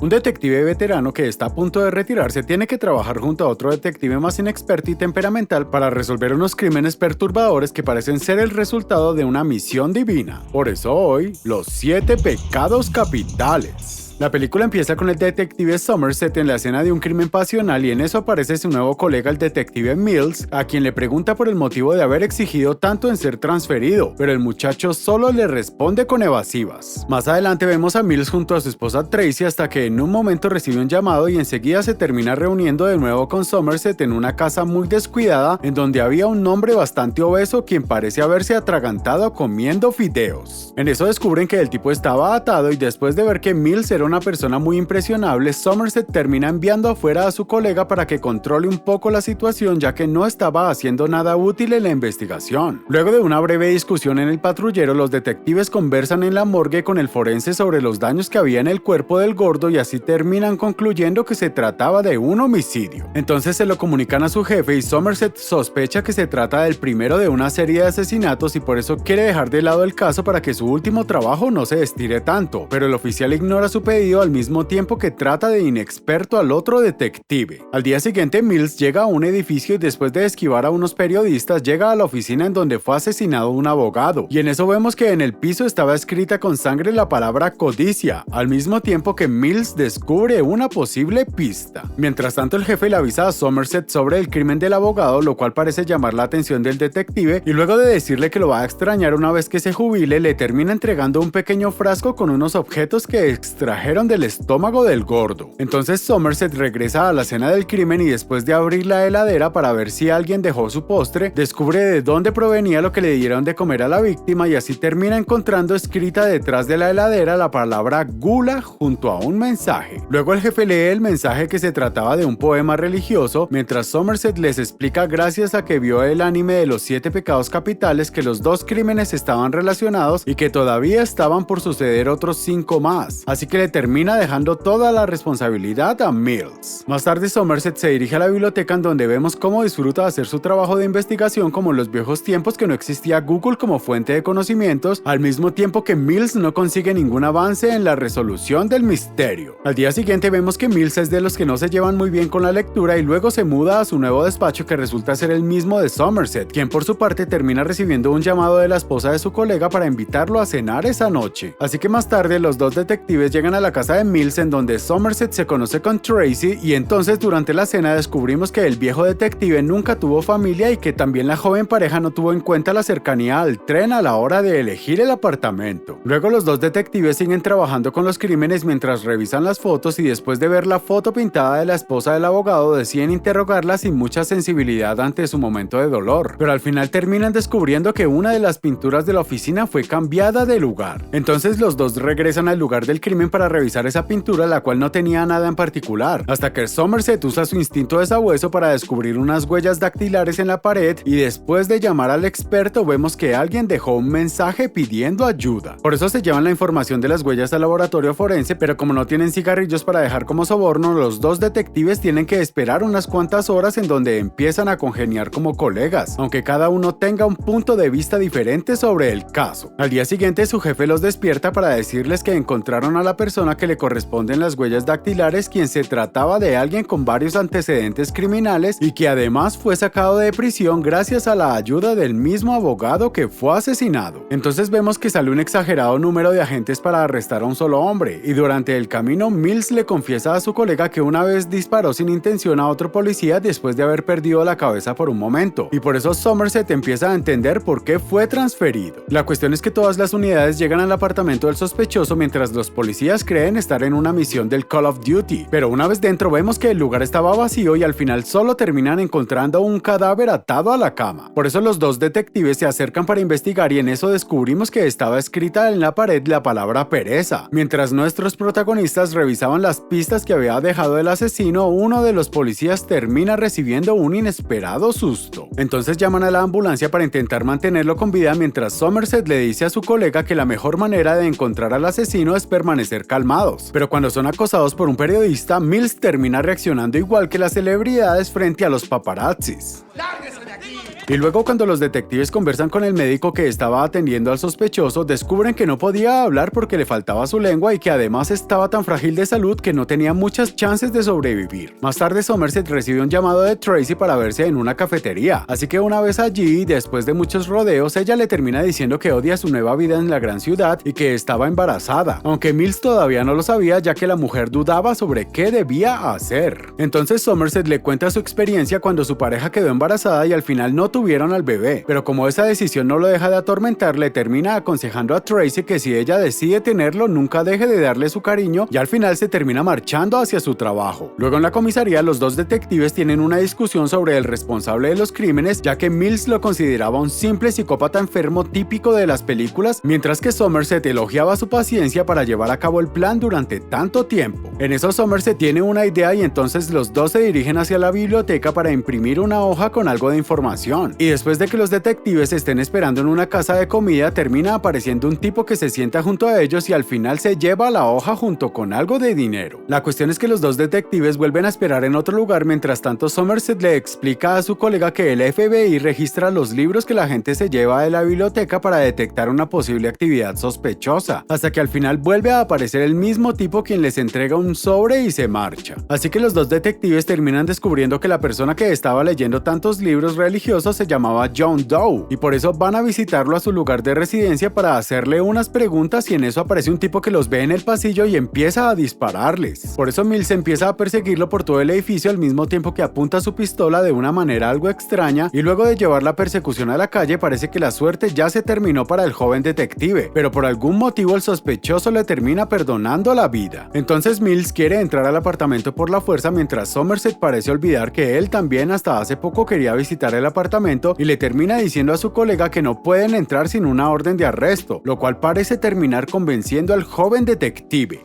Un detective veterano que está a punto de retirarse tiene que trabajar junto a otro detective más inexperto y temperamental para resolver unos crímenes perturbadores que parecen ser el resultado de una misión divina. Por eso hoy, los 7 pecados capitales. La película empieza con el detective Somerset en la escena de un crimen pasional y en eso aparece su nuevo colega el detective Mills, a quien le pregunta por el motivo de haber exigido tanto en ser transferido, pero el muchacho solo le responde con evasivas. Más adelante vemos a Mills junto a su esposa Tracy hasta que en un momento recibe un llamado y enseguida se termina reuniendo de nuevo con Somerset en una casa muy descuidada en donde había un hombre bastante obeso quien parece haberse atragantado comiendo fideos. En eso descubren que el tipo estaba atado y después de ver que Mills era una persona muy impresionable, Somerset termina enviando afuera a su colega para que controle un poco la situación ya que no estaba haciendo nada útil en la investigación. Luego de una breve discusión en el patrullero, los detectives conversan en la morgue con el forense sobre los daños que había en el cuerpo del gordo y así terminan concluyendo que se trataba de un homicidio. Entonces se lo comunican a su jefe y Somerset sospecha que se trata del primero de una serie de asesinatos y por eso quiere dejar de lado el caso para que su último trabajo no se estire tanto, pero el oficial ignora su pedido al mismo tiempo que trata de inexperto al otro detective. Al día siguiente, Mills llega a un edificio y después de esquivar a unos periodistas llega a la oficina en donde fue asesinado un abogado, y en eso vemos que en el piso estaba escrita con sangre la palabra codicia, al mismo tiempo que Mills descubre una posible pista. Mientras tanto, el jefe le avisa a Somerset sobre el crimen del abogado, lo cual parece llamar la atención del detective, y luego de decirle que lo va a extrañar una vez que se jubile, le termina entregando un pequeño frasco con unos objetos que extrajeron del estómago del gordo. Entonces Somerset regresa a la escena del crimen y después de abrir la heladera para ver si alguien dejó su postre, descubre de dónde provenía lo que le dieron de comer a la víctima y así termina encontrando escrita detrás de la heladera la palabra gula junto a un mensaje. Luego el jefe lee el mensaje que se trataba de un poema religioso, mientras Somerset les explica gracias a que vio el anime de los 7 pecados capitales que los dos crímenes estaban relacionados y que todavía estaban por suceder otros 5 más, así que le termina dejando toda la responsabilidad a Mills. Más tarde Somerset se dirige a la biblioteca en donde vemos cómo disfruta de hacer su trabajo de investigación como en los viejos tiempos que no existía Google como fuente de conocimientos, al mismo tiempo que Mills no consigue ningún avance en la resolución del misterio. Al día siguiente vemos que Mills es de los que no se llevan muy bien con la lectura y luego se muda a su nuevo despacho que resulta ser el mismo de Somerset, quien por su parte termina recibiendo un llamado de la esposa de su colega para invitarlo a cenar esa noche. Así que más tarde los dos detectives llegan a la casa de Mills en donde Somerset se conoce con Tracy y entonces durante la cena descubrimos que el viejo detective nunca tuvo familia y que también la joven pareja no tuvo en cuenta la cercanía al tren a la hora de elegir el apartamento. Luego los dos detectives siguen trabajando con los crímenes mientras revisan las fotos y después de ver la foto pintada de la esposa del abogado deciden interrogarla sin mucha sensibilidad ante su momento de dolor, pero al final terminan descubriendo que una de las pinturas de la oficina fue cambiada de lugar. Entonces los dos regresan al lugar del crimen para revisar esa pintura, la cual no tenía nada en particular, hasta que Somerset usa su instinto de sabueso para descubrir unas huellas dactilares en la pared y después de llamar al experto vemos que alguien dejó un mensaje pidiendo ayuda. Por eso se llevan la información de las huellas al laboratorio forense, pero como no tienen cigarrillos para dejar como soborno, los dos detectives tienen que esperar unas cuantas horas en donde empiezan a congeniar como colegas, aunque cada uno tenga un punto de vista diferente sobre el caso. Al día siguiente su jefe los despierta para decirles que encontraron a la persona que le corresponden las huellas dactilares, quien se trataba de alguien con varios antecedentes criminales y que además fue sacado de prisión gracias a la ayuda del mismo abogado que fue asesinado. Entonces vemos que sale un exagerado número de agentes para arrestar a un solo hombre y durante el camino Mills le confiesa a su colega que una vez disparó sin intención a otro policía después de haber perdido la cabeza por un momento y por eso Somerset empieza a entender por qué fue transferido. La cuestión es que todas las unidades llegan al apartamento del sospechoso mientras los policías creen estar en una misión del Call of Duty, pero una vez dentro vemos que el lugar estaba vacío y al final solo terminan encontrando un cadáver atado a la cama. Por eso los dos detectives se acercan para investigar y en eso descubrimos que estaba escrita en la pared la palabra pereza. Mientras nuestros protagonistas revisaban las pistas que había dejado el asesino, uno de los policías termina recibiendo un inesperado susto. Entonces llaman a la ambulancia para intentar mantenerlo con vida mientras Somerset le dice a su colega que la mejor manera de encontrar al asesino es permanecer calmados. Pero cuando son acosados por un periodista, Mills termina reaccionando igual que las celebridades frente a los paparazzis. ¡Lárguese de aquí! Y luego cuando los detectives conversan con el médico que estaba atendiendo al sospechoso, descubren que no podía hablar porque le faltaba su lengua y que además estaba tan frágil de salud que no tenía muchas chances de sobrevivir. Más tarde Somerset recibe un llamado de Tracy para verse en una cafetería, así que una vez allí, después de muchos rodeos, ella le termina diciendo que odia su nueva vida en la gran ciudad y que estaba embarazada, aunque Mills todavía no lo sabía ya que la mujer dudaba sobre qué debía hacer. Entonces Somerset le cuenta su experiencia cuando su pareja quedó embarazada y al final no tuvieron al bebé, pero como esa decisión no lo deja de atormentar, le termina aconsejando a Tracy que si ella decide tenerlo, nunca deje de darle su cariño y al final se termina marchando hacia su trabajo. Luego en la comisaría, los dos detectives tienen una discusión sobre el responsable de los crímenes, ya que Mills lo consideraba un simple psicópata enfermo típico de las películas, mientras que Somerset elogiaba su paciencia para llevar a cabo el plan durante tanto tiempo. En eso Somerset tiene una idea y entonces los dos se dirigen hacia la biblioteca para imprimir una hoja con algo de información. Y después de que los detectives estén esperando en una casa de comida, termina apareciendo un tipo que se sienta junto a ellos y al final se lleva la hoja junto con algo de dinero. La cuestión es que los dos detectives vuelven a esperar en otro lugar, mientras tanto Somerset le explica a su colega que el FBI registra los libros que la gente se lleva de la biblioteca para detectar una posible actividad sospechosa, hasta que al final vuelve a aparecer el mismo tipo quien les entrega un sobre y se marcha. Así que los dos detectives terminan descubriendo que la persona que estaba leyendo tantos libros religiosos se llamaba John Doe, y por eso van a visitarlo a su lugar de residencia para hacerle unas preguntas y en eso aparece un tipo que los ve en el pasillo y empieza a dispararles. Por eso Mills empieza a perseguirlo por todo el edificio al mismo tiempo que apunta su pistola de una manera algo extraña, y luego de llevar la persecución a la calle parece que la suerte ya se terminó para el joven detective, pero por algún motivo el sospechoso le termina perdonando la vida. Entonces Mills quiere entrar al apartamento por la fuerza mientras Somerset parece olvidar que él también hasta hace poco quería visitar el apartamento y le termina diciendo a su colega que no pueden entrar sin una orden de arresto, lo cual parece terminar convenciendo al joven detective.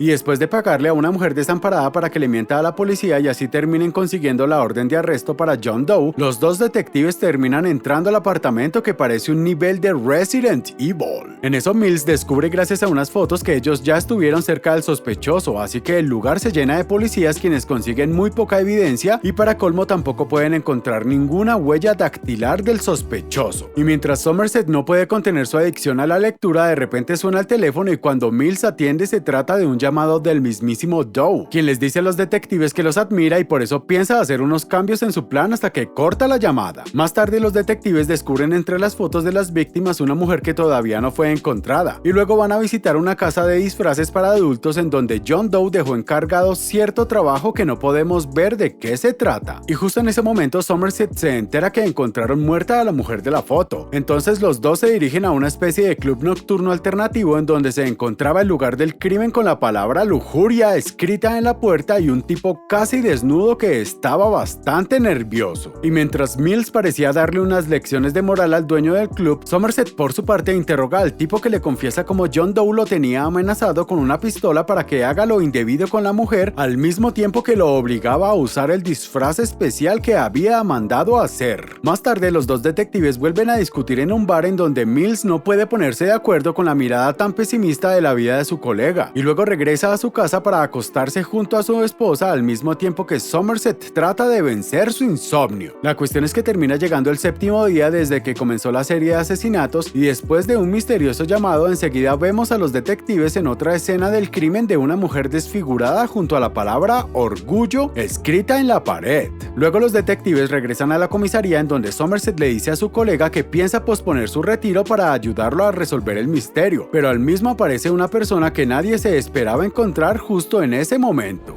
Y después de pagarle a una mujer desamparada para que le mienta a la policía y así terminen consiguiendo la orden de arresto para John Doe, los dos detectives terminan entrando al apartamento que parece un nivel de Resident Evil. En eso Mills descubre gracias a unas fotos que ellos ya estuvieron cerca del sospechoso, así que el lugar se llena de policías quienes consiguen muy poca evidencia y para colmo tampoco pueden encontrar ninguna huella dactilar del sospechoso. Y mientras Somerset no puede contener su adicción a la lectura, de repente suena el teléfono y cuando Mills atiende se trata de un llamado del mismísimo Doe, quien les dice a los detectives que los admira y por eso piensa hacer unos cambios en su plan hasta que corta la llamada. Más tarde los detectives descubren entre las fotos de las víctimas una mujer que todavía no fue encontrada y luego van a visitar una casa de disfraces para adultos en donde John Doe dejó encargado cierto trabajo que no podemos ver de qué se trata. Y justo en ese momento Somerset se entera que encontraron muerta a la mujer de la foto. Entonces los dos se dirigen a una especie de club nocturno alternativo en donde se encontraba el lugar del crimen con la palabra lujuria escrita en la puerta y un tipo casi desnudo que estaba bastante nervioso. Y mientras Mills parecía darle unas lecciones de moral al dueño del club, Somerset por su parte interroga al tipo que le confiesa como John Doe lo tenía amenazado con una pistola para que haga lo indebido con la mujer, al mismo tiempo que lo obligaba a usar el disfraz especial que había mandado a hacer. Más tarde los dos detectives vuelven a discutir en un bar en donde Mills no puede ponerse de acuerdo con la mirada tan pesimista de la vida de su colega, y luego regresa a su casa para acostarse junto a su esposa al mismo tiempo que Somerset trata de vencer su insomnio. La cuestión es que termina llegando el séptimo día desde que comenzó la serie de asesinatos y después de un misterioso llamado enseguida vemos a los detectives en otra escena del crimen de una mujer desfigurada junto a la palabra orgullo escrita en la pared. Luego los detectives regresan a la comisaría en donde Somerset le dice a su colega que piensa posponer su retiro para ayudarlo a resolver el misterio, pero al mismo aparece una persona que nadie se esperaba encontrar justo en ese momento.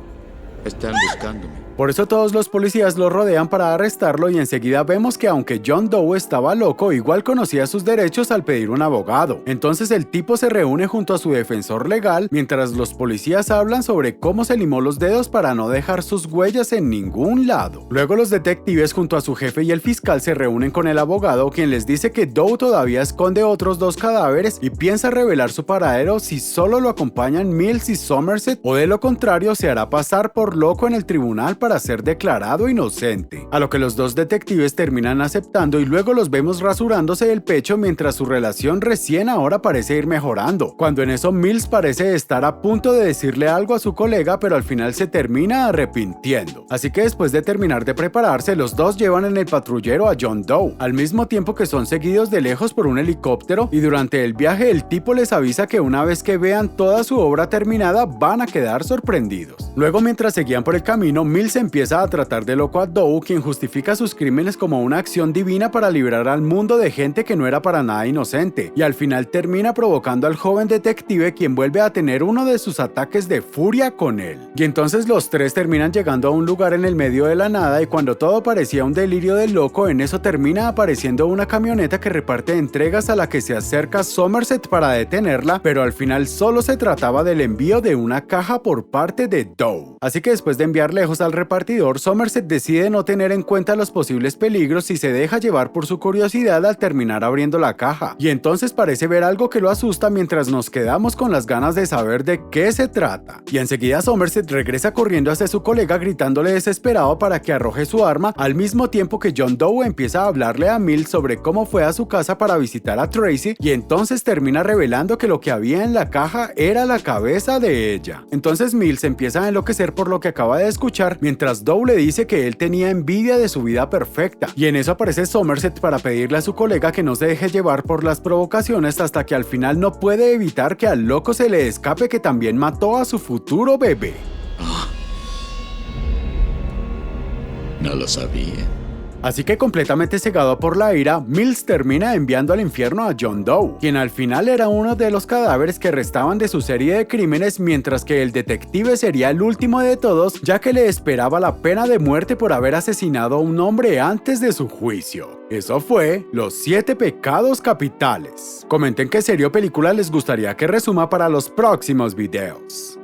Están buscándome. Por eso todos los policías lo rodean para arrestarlo y enseguida vemos que aunque John Doe estaba loco, igual conocía sus derechos al pedir un abogado. Entonces el tipo se reúne junto a su defensor legal mientras los policías hablan sobre cómo se limó los dedos para no dejar sus huellas en ningún lado. Luego los detectives junto a su jefe y el fiscal se reúnen con el abogado, quien les dice que Doe todavía esconde otros dos cadáveres y piensa revelar su paradero si solo lo acompañan Mills y Somerset o de lo contrario se hará pasar por loco en el tribunal para ser declarado inocente, a lo que los dos detectives terminan aceptando y luego los vemos rasurándose el pecho mientras su relación recién ahora parece ir mejorando, cuando en eso Mills parece estar a punto de decirle algo a su colega pero al final se termina arrepintiendo. Así que después de terminar de prepararse, los dos llevan en el patrullero a John Doe, al mismo tiempo que son seguidos de lejos por un helicóptero y durante el viaje el tipo les avisa que una vez que vean toda su obra terminada van a quedar sorprendidos. Luego, mientras seguían por el camino, Mills empieza a tratar de loco a Doe, quien justifica sus crímenes como una acción divina para librar al mundo de gente que no era para nada inocente, y al final termina provocando al joven detective, quien vuelve a tener uno de sus ataques de furia con él. Y entonces los tres terminan llegando a un lugar en el medio de la nada y cuando todo parecía un delirio del loco, en eso termina apareciendo una camioneta que reparte entregas a la que se acerca Somerset para detenerla, pero al final solo se trataba del envío de una caja por parte de Doe. Así que después de enviar lejos al repartidor, Somerset decide no tener en cuenta los posibles peligros y se deja llevar por su curiosidad al terminar abriendo la caja. Y entonces parece ver algo que lo asusta mientras nos quedamos con las ganas de saber de qué se trata. Y enseguida Somerset regresa corriendo hacia su colega gritándole desesperado para que arroje su arma, al mismo tiempo que John Doe empieza a hablarle a Mills sobre cómo fue a su casa para visitar a Tracy y entonces termina revelando que lo que había en la caja era la cabeza de ella. Entonces Mills empieza a enloquecer por lo que acaba de escuchar, mientras Doe le dice que él tenía envidia de su vida perfecta, y en eso aparece Somerset para pedirle a su colega que no se deje llevar por las provocaciones hasta que al final no puede evitar que al loco se le escape que también mató a su futuro bebé. No lo sabía. Así que completamente cegado por la ira, Mills termina enviando al infierno a John Doe, quien al final era uno de los cadáveres que restaban de su serie de crímenes, mientras que el detective sería el último de todos, ya que le esperaba la pena de muerte por haber asesinado a un hombre antes de su juicio. Eso fue Los 7 pecados capitales. Comenten qué serie o película les gustaría que resuma para los próximos videos.